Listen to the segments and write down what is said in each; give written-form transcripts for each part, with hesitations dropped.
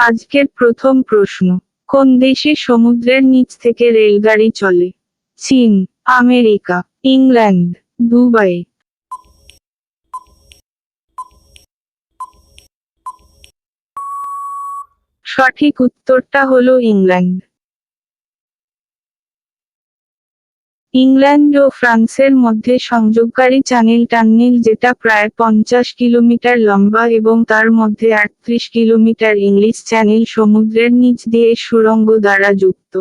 আজকের প্রথম প্রশ্ন, কোন দেশে সমুদ্রের নিচ থেকে রেলগাড়ি চলে? চীন, আমেরিকা, ইংল্যান্ড, দুবাই। সঠিক উত্তরটা হলো ইংল্যান্ড। ইংল্যান্ড ও ফ্রান্সের মধ্যে সংযোগকারী চ্যানেল টানেল, যেটা প্রায় 50 কিলোমিটার লম্বা এবং তার মধ্যে 38 কিলোমিটার ইংলিশ চ্যানেল সমুদ্রের নিচ দিয়ে সুড়ঙ্গ দ্বারা যুক্ত।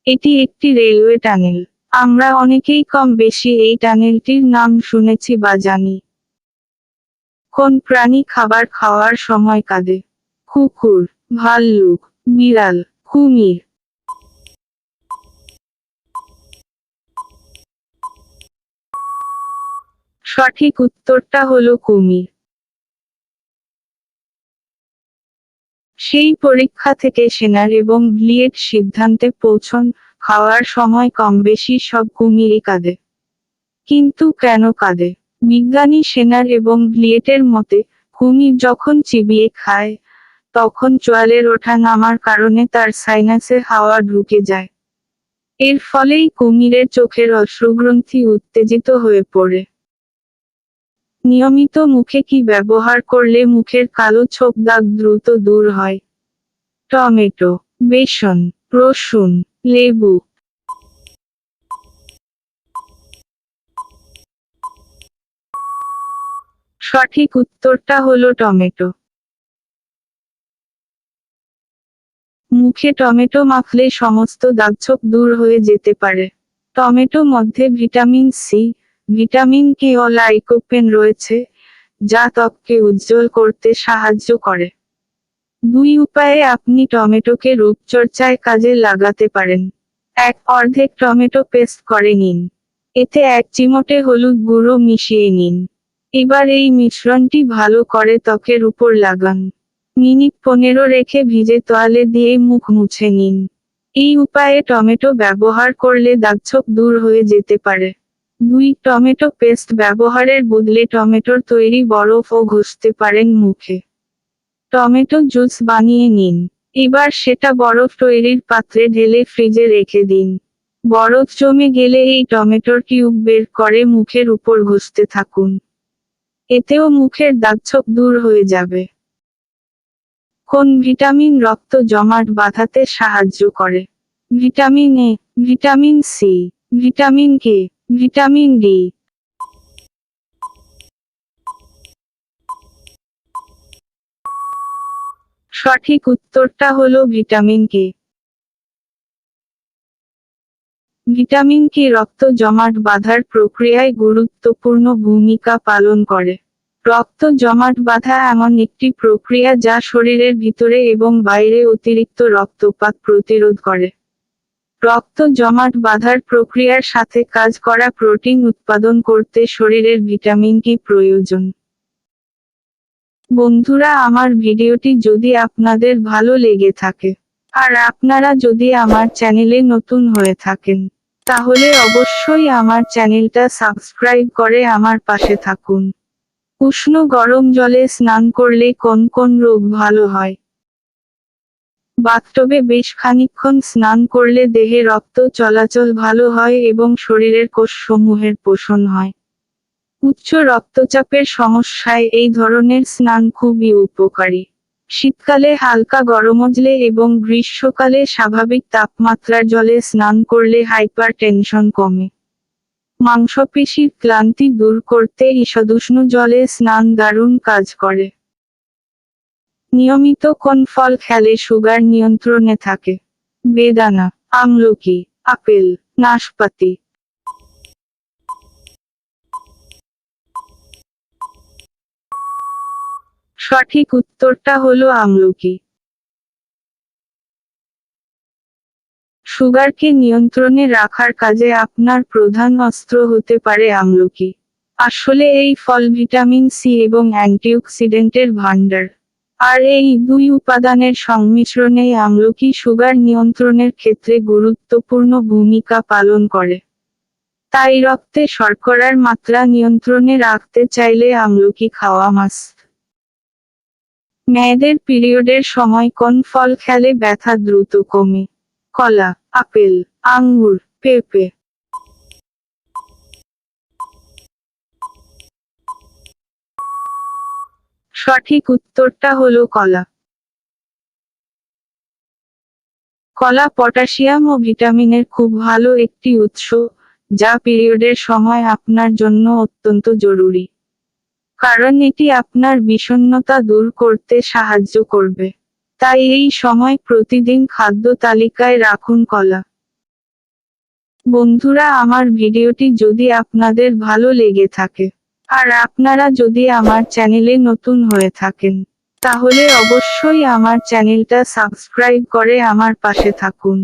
এটি একটি রেলওয়ে টানেল। আমরা অনেকেই কম বেশি এই টানেলটির নাম শুনেছি বা জানি। কোন প্রাণী খাবার খাওয়ার সময় কাঁদে? কুকুর, ভাল্লুক, বিড়াল, কুমির। সঠিক উত্তরটা হলো কুমির। সেই পরীক্ষা থেকে সেনার এবং ব্লিয়েট সিদ্ধান্তে পৌঁছন, খাওয়ার সময় কমবেশি সব কুমিরই কাঁদে। কিন্তু কেন কাঁদে? বিজ্ঞানী সেনার এবং ব্লিয়েটের মতে, কুমির যখন চিবিয়ে খায়, তখন চোয়ালের ওঠা নামার কারণে তার সাইনাসে হাওয়া ঢুকে যায়। এর ফলেই কুমিরের চোখের অশ্রুগ্রন্থি উত্তেজিত হয়ে পড়ে। নিয়মিত মুখে কি ব্যবহার করলে মুখের কালো ছোপ দাগ দ্রুত দূর হয়? টমেটো, বেসন, রসুন, লেবু। সঠিক উত্তরটা হলো টমেটো। মুখে টমেটো মাখলে সমস্ত দাগছোপ দূর হয়ে যেতে পারে। টমেটো মধ্যে ভিটামিন সি, ভিটামিন কে ও লাইকোপেন রয়েছে, যা ত্বককে উজ্জ্বল করতে সাহায্য করে। দুই উপায়ে আপনি টমেটোকে রূপচর্চায় কাজে লাগাতে পারেন। অর্ধেক টমেটো পেস্ট করে নিন। এতে 1 চিমটে হলুদ গুঁড়ো মিশিয়ে নিন। এবার এই মিশ্রণটি ভালো করে ত্বকের উপর লাগান। মিনিট 15 রেখে ভিজে তোয়ালে দিয়ে মুখ মুছে নিন। এই উপায়ে টমেটো ব্যবহার করলে দাগছোপ দূর হয়ে যেতে পারে। 2 টমেটো পেস্ট ব্যবহারের বদলে টমেটোর তৈরি বরফও ঘষতে পারেন মুখে। টমেটো জুস বানিয়ে নিন। এবার সেটা বরফ তৈরির পাত্রে ঢেলে ফ্রিজে রেখে দিন। বরফ জমে গেলে এই টমেটোর কিউব বের করে মুখের উপর ঘষতে থাকুন। এতেও মুখের দাগছোপ দূর হয়ে যাবে। কোন ভিটামিন রক্ত জমাট বাঁধাতে সাহায্য করে? Vitamin A, vitamin C, vitamin K, vitamin D. সঠিক উত্তরটা হলো ভিটামিন কে। ভিটামিন কে রক্ত জমাট বাঁধার প্রক্রিয়ায় গুরুত্বপূর্ণ ভূমিকা পালন করে। রক্ত জমাট বাঁধা এমন একটি প্রক্রিয়া যা শরীরের ভিতরে এবং বাইরে অতিরিক্ত রক্তপাত প্রতিরোধ করে। রক্ত জমাট বাঁধার প্রক্রিয়ার সাথে কাজ করা প্রোটিন উৎপাদন করতে শরীরের ভিটামিন কি প্রয়োজন। বন্ধুরা, আমার ভিডিওটি যদি আপনাদের ভালো লেগে থাকে, আর আপনারা যদি আমার চ্যানেলে নতুন হয়ে থাকেন, তাহলে অবশ্যই আমার চ্যানেলটা সাবস্ক্রাইব করে আমার পাশে থাকুন। উষ্ণ গরম জলে স্নান করলে কোন কোন রোগ ভালো হয়? বাথটবে বেশ খানিকক্ষণ স্নান করলে দেহে রক্ত চলাচল ভালো হয় এবং শরীরের কোষসমূহের পোষণ হয়। উচ্চ রক্তচাপের সমস্যায় এই ধরনের স্নান খুবই উপকারী। শীতকালে হালকা গরমজলে এবং গ্রীষ্মকালে স্বাভাবিক তাপমাত্রার জলে স্নান করলে হাইপারটেনশন কমে। মাংসপেশির ক্লান্তি দূর করতে ঈষদুষ্ণ জলে স্নান দারুণ কাজ করে। নিয়মিত কোন ফল খেলে সুগার নিয়ন্ত্রণে থাকে? বেদানা, আমলকি, আপেল, নাশপাতি। সঠিক উত্তরটা হলো আমলকি। সুগারকে নিয়ন্ত্রণে রাখার কাজে আপনার প্রধান অস্ত্র হতে পারে আমলকি। আসলে এই ফল ভিটামিন সি এবং অ্যান্টিঅক্সিডেন্টের ভাণ্ডার। আর এই দুই উপাদানের সংমিশ্রণেই আমলকি সুগার নিয়ন্ত্রণের ক্ষেত্রে গুরুত্বপূর্ণ ভূমিকা পালন করে। তাই রক্তে শর্করার মাত্রা নিয়ন্ত্রণে রাখতে চাইলে আমলকি খাওয়া মাস্ট। মেয়েদের পিরিয়ডের সময় কোন ফল খেলে ব্যথা দ্রুত কমে? কলা, আপেল, আঙ্গুর, পেঁপে। সঠিক উত্তরটা হলো কলা। কলা পটাশিয়াম ও ভিটামিনের খুব ভালো একটি উৎস, যা পিরিয়ডের সময় আপনার জন্য অত্যন্ত জরুরি। কারণ এটি আপনার বিষণ্ণতা দূর করতে সাহায্য করবে। তাই এই সময় প্রতিদিন খাদ্য তালিকায় রাখুন কলা। বন্ধুরা, আমার ভিডিওটি যদি আপনাদের ভালো লেগে থাকে, আর আপনারা যদি আমার চ্যানেলে নতুন হয়ে থাকেন, তাহলে অবশ্যই আমার চ্যানেলটা সাবস্ক্রাইব করে আমার পাশে থাকুন।